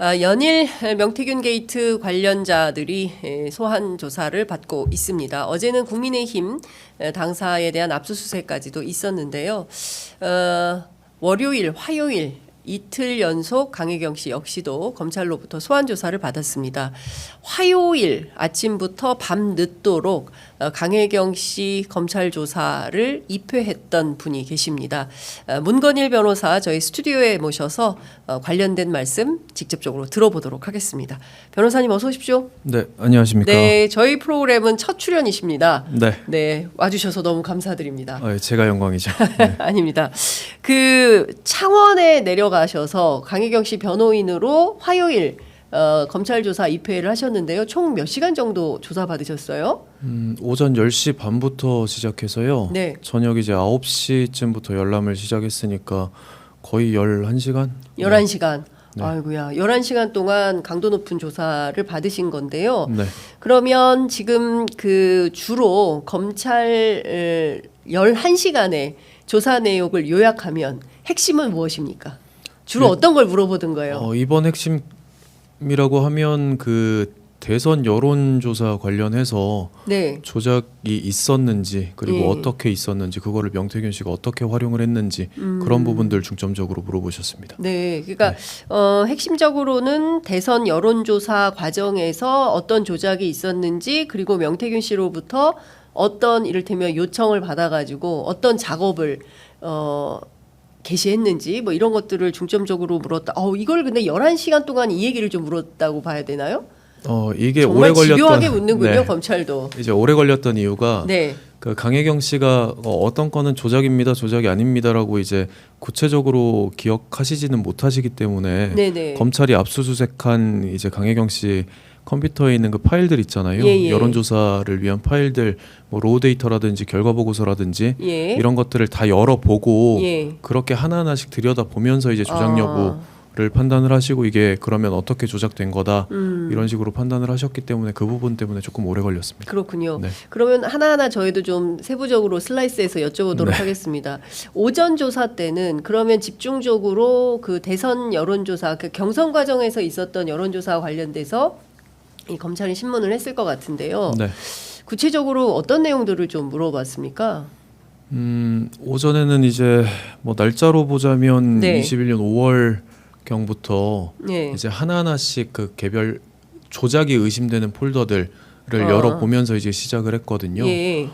연일 명태균 게이트 관련자들이 소환 조사를 받고 있습니다. 어제는 국민의힘 당사에 대한 압수수색까지도 있었는데요. 월요일, 화요일 이틀 연속 강혜경 씨 역시도 검찰로부터 소환 조사를 받았습니다. 화요일 아침부터 밤 늦도록 강혜경 씨 검찰 조사를 입회했던 분이 계십니다. 문건일 변호사 저희 스튜디오에 모셔서 관련된 말씀 직접적으로 들어보도록 하겠습니다. 변호사님 어서 오십시오. 네, 안녕하십니까. 네, 저희 프로그램은 첫 출연이십니다. 네, 와주셔서 너무 감사드립니다. 제가 영광이죠. 네. 아닙니다. 그 창원에 내려가셔서 강혜경 씨 변호인으로 화요일 검찰 조사 입회를 하셨는데요. 총 몇 시간 정도 조사 받으셨어요? 오전 10시 반부터 시작해서요. 네. 저녁 이제 9시쯤부터 열람을 시작했으니까 거의 11시간? 11시간. 네. 아이고야. 11시간 동안 강도 높은 조사를 받으신 건데요. 네. 그러면 지금 그 주로 검찰 11시간의 조사 내용을 요약하면 핵심은 무엇입니까? 주로 네. 어떤 걸 물어보던 거예요? 이번 핵심이라고 하면 그 대선 여론조사 관련해서 네. 조작이 있었는지 그리고 예. 어떻게 있었는지 그거를 명태균 씨가 어떻게 활용을 했는지 그런 부분들 중점적으로 물어보셨습니다. 네, 그러니까 핵심적으로는 대선 여론조사 과정에서 어떤 조작이 있었는지 그리고 명태균 씨로부터 어떤 이를테면 요청을 받아가지고 어떤 작업을 개시했는지 뭐 이런 것들을 중점적으로 물었다. 이걸 근데 11시간 동안 이 얘기를 좀 물었다고 봐야 되나요? 이게 정말 오래 걸렸던 집요하게 묻는군요, 네. 검찰도. 이제 오래 걸렸던 이유가 네. 그 강혜경 씨가 어떤 거는 조작입니다, 조작이 아닙니다라고 이제 구체적으로 기억하시지는 못하시기 때문에 네네. 검찰이 압수수색한 이제 강혜경 씨 컴퓨터에 있는 그 파일들 있잖아요. 예. 여론조사를 위한 파일들, 뭐 로우 데이터라든지 결과 보고서라든지 예. 이런 것들을 다 열어보고 예. 그렇게 하나하나씩 들여다보면서 이제 조작 여부를 판단을 하시고 이게 그러면 어떻게 조작된 거다 이런 식으로 판단을 하셨기 때문에 그 부분 때문에 조금 오래 걸렸습니다. 그렇군요. 네. 그러면 하나하나 저희도 좀 세부적으로 슬라이스해서 여쭤보도록 네. 하겠습니다. 오전 조사 때는 그러면 집중적으로 그 대선 여론조사, 그 경선 과정에서 있었던 여론조사와 관련돼서 이 검찰이 신문을 했을 것 같은데요. 네. 구체적으로 어떤 내용들을 좀 물어봤습니까? 오전에는 이제 뭐 날짜로 보자면 네. 21년 5월 경부터 네. 이제 하나하나씩 그 개별 조작이 의심되는 폴더들을 열어보면서 이제 시작을 했거든요. 예.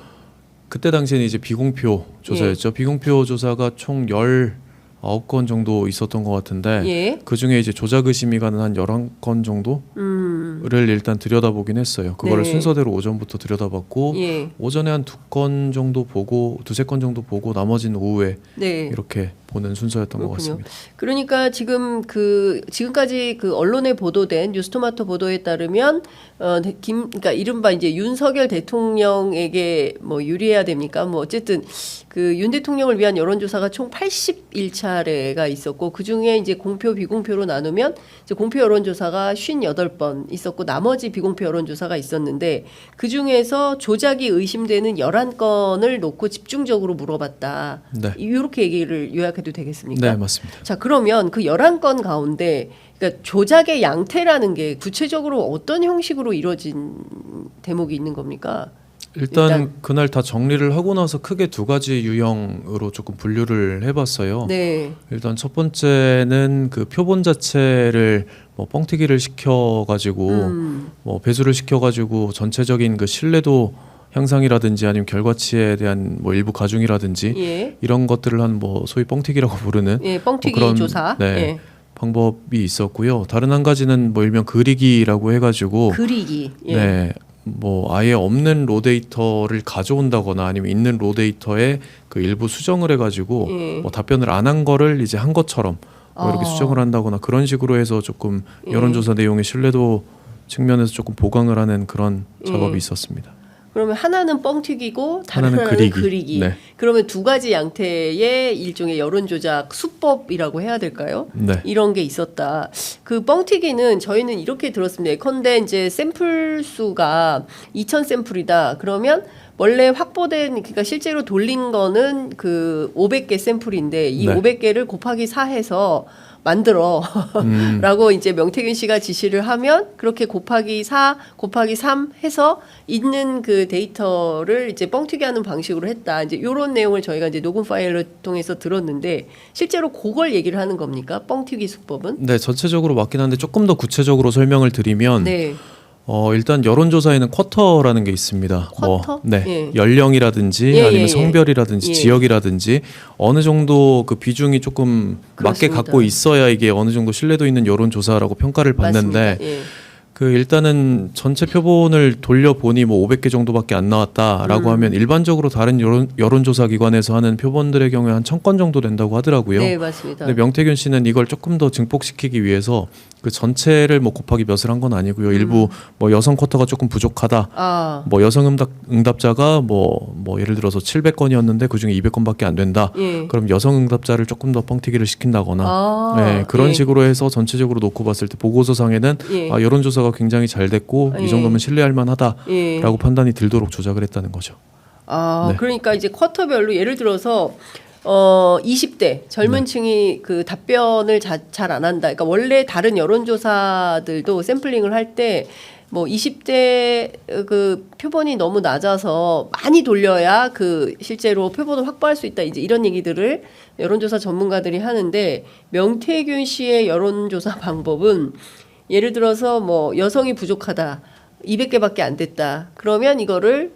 그때 당시에는 이제 비공표 조사였죠. 비공표 조사가 총 19건 정도 있었던 것 같은데 예. 그 중에 이제 조작 의심이 가는 한 11건 정도를 일단 들여다보긴 했어요. 그거를 네. 순서대로 오전부터 들여다봤고 예. 오전에 한 2건 정도 보고 두세 건 정도 보고 나머지는 오후에 네. 이렇게 보는 순서였던 것 그렇군요. 같습니다. 그러니까 지금까지 그 언론에 보도된 뉴스토마토 보도에 따르면 그러니까 이른바 이제 윤석열 대통령에게 뭐 유리해야 됩니까? 뭐 어쨌든 그 윤 대통령을 위한 여론조사가 총 81차례가 있었고 그 중에 이제 공표 비공표로 나누면 이제 공표 여론조사가 58번 있었고 나머지 비공표 여론조사가 있었는데 그 중에서 조작이 의심되는 11건을 놓고 집중적으로 물어봤다. 네. 이렇게 얘기를 요약해도 되겠습니까? 네, 맞습니다. 자, 그러면 그 11건 가운데 그러니까 조작의 양태라는 게 구체적으로 어떤 형식으로 이루어진 대목이 있는 겁니까? 일단 그날 다 정리를 하고 나서 크게 두 가지 유형으로 조금 분류를 해봤어요. 네. 일단 첫 번째는 그 표본 자체를 뭐 뻥튀기를 시켜가지고 뭐 배수를 시켜가지고 전체적인 그 신뢰도 향상이라든지 아니면 결과치에 대한 뭐 일부 가중이라든지 예. 이런 것들을 한 뭐 소위 뻥튀기라고 부르는 예, 뻥튀기 뭐 그런, 조사. 네, 예. 방법이 있었고요. 다른 한 가지는 뭐 일명 그리기라고 해가지고 그리기. 예. 네, 뭐 아예 없는 로 데이터를 가져온다거나 아니면 있는 로 데이터에 그 일부 수정을 해가지고 예. 뭐 답변을 안 한 거를 이제 한 것처럼 뭐 이렇게 수정을 한다거나 그런 식으로 해서 조금 예. 여론조사 내용의 신뢰도 측면에서 조금 보강을 하는 그런 작업이 있었습니다. 그러면 하나는 뻥튀기고 다른 하나는 하나는 그리기. 그리기. 네. 그러면 두 가지 양태의 일종의 여론조작 수법이라고 해야 될까요? 네. 이런 게 있었다. 그 뻥튀기는 저희는 이렇게 들었습니다. 예컨대 이제 샘플 수가 2,000 샘플이다. 그러면 원래 확보된 그러니까 실제로 돌린 거는 그 500개 샘플인데 이 네. 500개를 곱하기 4 해서 만들어 라고 이제 명태균 씨가 지시를 하면 그렇게 곱하기 4 곱하기 3 해서 있는 그 데이터를 이제 뻥튀기 하는 방식으로 했다. 이제 요런 내용을 저희가 이제 녹음 파일을 통해서 들었는데 실제로 그걸 얘기를 하는 겁니까? 뻥튀기 수법은? 네, 전체적으로 맞긴 한데 조금 더 구체적으로 설명을 드리면 네. 일단 여론조사에는 쿼터라는 게 있습니다. 쿼터? 네, 예. 연령이라든지 예, 아니면 예, 성별이라든지 예. 지역이라든지 어느 정도 그 비중이 조금 맞게 그렇습니다. 갖고 있어야 이게 어느 정도 신뢰도 있는 여론조사라고 평가를 받는데 맞습니다. 예. 그 일단은 전체 표본을 돌려보니 뭐 500개 정도밖에 안 나왔다라고 하면 일반적으로 다른 여론조사 기관에서 하는 표본들의 경우에 한 1000건 정도 된다고 하더라고요. 네, 맞습니다. 근데 명태균 씨는 이걸 조금 더 증폭시키기 위해서 그 전체를 뭐 곱하기 몇을 한 건 아니고요. 일부 뭐 여성 쿼터가 조금 부족하다. 아, 뭐 여성 응답자가 뭐 예를 들어서 700건이었는데 그중에 200건밖에 안 된다. 예. 그럼 여성 응답자를 조금 더 뻥튀기를 시킨다거나 아, 네, 그런 예. 식으로 해서 전체적으로 놓고 봤을 때 보고서상에는 예. 여론조사가 굉장히 잘 됐고 예. 이 정도면 신뢰할 만하다라고 예. 판단이 들도록 조작을 했다는 거죠. 아, 네. 그러니까 이제 쿼터별로 예를 들어서 20대 젊은 층이 그 답변을 잘 안 한다. 그러니까 원래 다른 여론조사들도 샘플링을 할 때 뭐 20대 그 표본이 너무 낮아서 많이 돌려야 그 실제로 표본을 확보할 수 있다. 이제 이런 얘기들을 여론조사 전문가들이 하는데 명태균 씨의 여론조사 방법은 예를 들어서 뭐 여성이 부족하다. 200개밖에 안 됐다. 그러면 이거를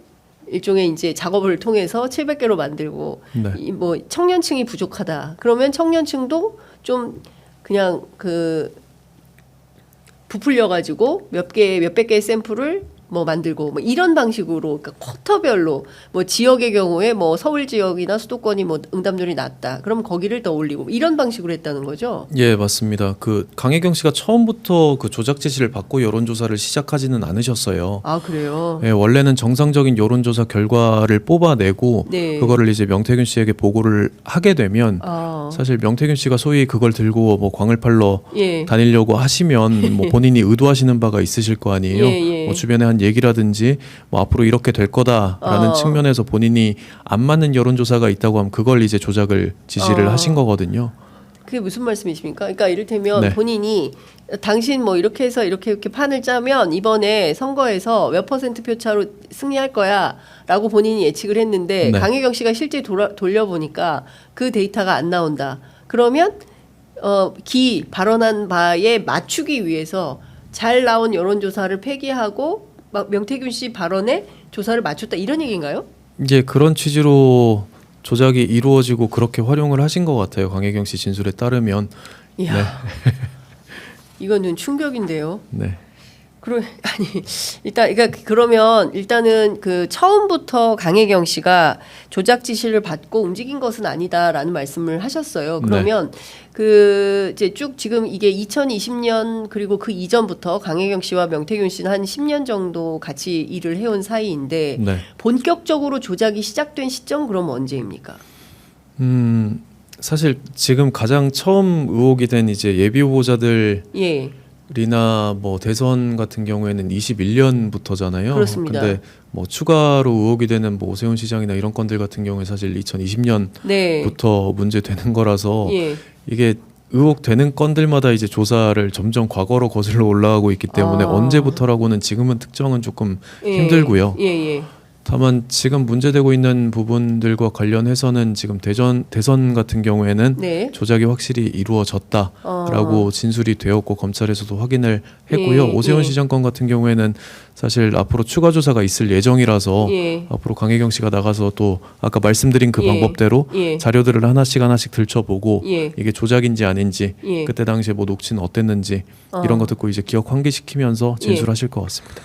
일종의 이제 작업을 통해서 700개로 만들고 네. 뭐 청년층이 부족하다. 그러면 청년층도 좀 그냥 그 부풀려 가지고 몇백 개의 샘플을 뭐 만들고 뭐 이런 방식으로 그러니까 쿼터별로 뭐 지역의 경우에 뭐 서울 지역이나 수도권이 뭐 응답률이 낮다. 그럼 거기를 더 올리고 이런 방식으로 했다는 거죠. 예, 맞습니다. 그 강혜경 씨가 처음부터 그 조작 지시를 받고 여론조사를 시작하지는 않으셨어요. 아, 그래요. 예, 원래는 정상적인 여론조사 결과를 뽑아내고 네. 그거를 이제 명태균 씨에게 보고를 하게 되면 아. 사실 명태균 씨가 소위 그걸 들고 뭐 광을 팔러 예. 다니려고 하시면 뭐 본인이 의도하시는 바가 있으실 거 아니에요. 예, 예. 뭐 주변에 한 얘기라든지 뭐 앞으로 이렇게 될 거다라는 측면에서 본인이 안 맞는 여론조사가 있다고 하면 그걸 이제 조작을 지시를 하신 거거든요. 그게 무슨 말씀이십니까? 그러니까 이를테면 네. 본인이 당신 뭐 이렇게 해서 이렇게 판을 짜면 이번에 선거에서 몇 % 표차로 승리할 거야라고 본인이 예측을 했는데 네. 강혜경 씨가 실제 돌려보니까 그 데이터가 안 나온다. 그러면 발언한 바에 맞추기 위해서 잘 나온 여론조사를 폐기하고 막 명태균 씨 발언에 조사를 맞췄다 이런 얘기인가요? 이제 그런 취지로 조작이 이루어지고 그렇게 활용을 하신 것 같아요. 강혜경 씨 진술에 따르면. 이야, 이거는 충격인데요. 네. 그러면 일단은 그 처음부터 강혜경 씨가 조작 지시를 받고 움직인 것은 아니다라는 말씀을 하셨어요. 그러면 그 이제 쭉 지금 이게 2020년 그리고 그 이전부터 강혜경 씨와 명태균 씨는 한 10년 정도 같이 일을 해온 사이인데 네. 본격적으로 조작이 시작된 시점 그럼 언제입니까? 사실 지금 가장 처음 의혹이 된 이제 예비 후보자들 예. 리나 뭐 대선 같은 경우에는 21년부터잖아요. 그렇습니다. 근데 뭐 추가로 의혹이 되는 뭐 오세훈 시장이나 이런 건들 같은 경우에 사실 2020년부터 네. 문제되는 거라서 예. 이게 의혹되는 건들마다 이제 조사를 점점 과거로 거슬러 올라가고 있기 때문에 아. 언제부터라고는 지금은 특정은 조금 예. 힘들고요. 예, 예. 다만 지금 문제되고 있는 부분들과 관련해서는 지금 대선 같은 경우에는 네. 조작이 확실히 이루어졌다라고 진술이 되었고 검찰에서도 확인을 했고요. 예, 오세훈 예. 시장 건 같은 경우에는 사실 앞으로 추가 조사가 있을 예정이라서 예. 앞으로 강혜경 씨가 나가서 또 아까 말씀드린 그 예. 방법대로 예. 자료들을 하나씩 들춰보고 예. 이게 조작인지 아닌지 예. 그때 당시에 뭐 녹취는 어땠는지 이런 거 듣고 이제 기억 환기시키면서 진술하실 것 같습니다.